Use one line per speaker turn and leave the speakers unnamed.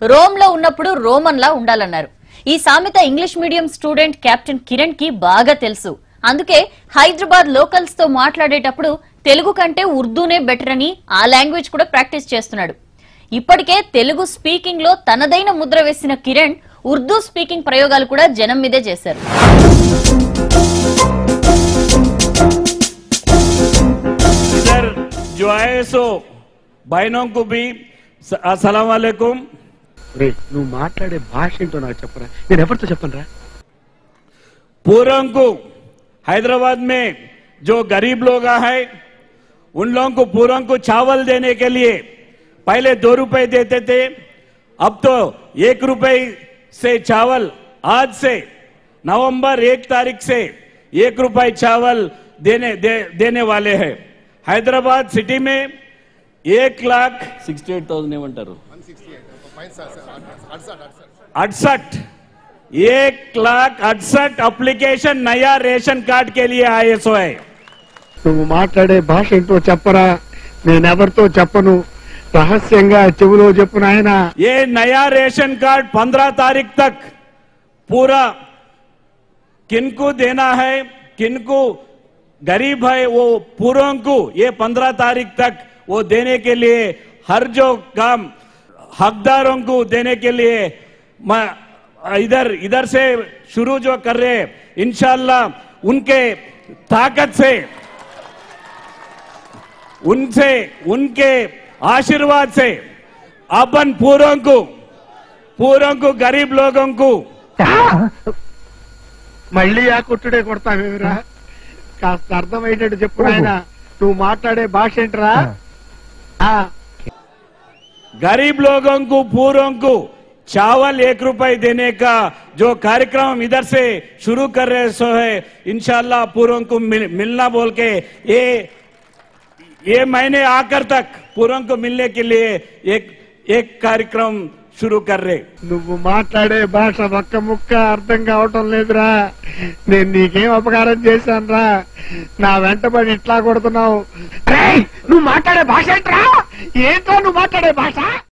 Rome లో ఉన్నప్పుడు Roman లా ఉండాలన్నారు. ఈ సామెత English medium student captain Kiran కి బాగా తెలుసు. అందుకే హైదరాబాద్ లోకల్స్ తో మాట్లాడేటప్పుడు తెలుగు కంటే ఉర్దూనే బెటర్ అని ఆ లాంగ్వేజ్ కూడా ప్రాక్టీస్ చేస్తున్నాడు. ఇప్పటికే తెలుగు స్పీకింగ్ లో తనదైన ముద్ర వేసిన కిరణ్ ఉర్దూ స్పీకింగ్ ప్రయోగాలు కూడా జనం మీదే చేశారు.
जो आए सो बहनों को भी अस्सलाम वालेकुम।
నువ్వు మాట్లాడే భాష ఏంటో నాకు చెప్పరా, నేను ఎవరితో చెప్పనురా.
पूर्व को हैदराबाद में जो गरीब लोग हैं उन लोगों को पूर्व को चावल देने के लिए पहले 2 रुपए देते थे, अब तो 1 रुपए से चावल आज से नवंबर 1 तारीख से 1 रुपए चावल देने वाले हैं। हैदराबाद सिटी में 1,68,000 ఏమంటారు 1,68,000 अप्लीकेशन नया रेशन कार्ड के लिए आए सो है।
నువ్వు మాట్లాడే భాష ఏంటో చెప్పరా, నేను ఎవరితో చెప్పను, రహస్యంగా చెవులో చెప్పు నాయనా.
ये नया रेशन कार्ड 15 तारीख तक पूरा किनको देना है, किनको गरीब है वो पूरों को ये 15 तारीख तक वो देने के लिए हर जो काम हकदारों को देने के लिए इधर से शुरू जो कर रहे हैं, इंशाल्लाह उनके ताकत से उनके आशीर्वाद से अपन पूरों को गरीब लोगों को
మళ్ళీ ఆ కొట్టుడే కొడతావేమిరా, కాస్త అర్థమయ్యేటట్టు చెప్పు నాయనా. నువ్వు మాట్లాడే భాష ఏంట్రా?
गरीब लोगों को पूरों को चावल 1 रुपए देने का जो कार्यक्रम इधर से शुरू कर रहे सो है, इंशाल्लाह पूरों को मिलना बोल के ये महीने आकर तक पूरों को मिलने के लिए एक कार्यक्रम शुरू कर रहे.
నువ్వు మాట్లాడే భాష ఒక్క ముక్క అర్థం కావటం లేదురా. నేను నీకేం అపకారం చేశాను రా, నా వెంటబడి ఇట్లా కొడుతున్నావు. నువ్వు మాట్లాడే భాష ఏంట్రా? ఏంట్రా నువ్వు మాట్లాడే భాష?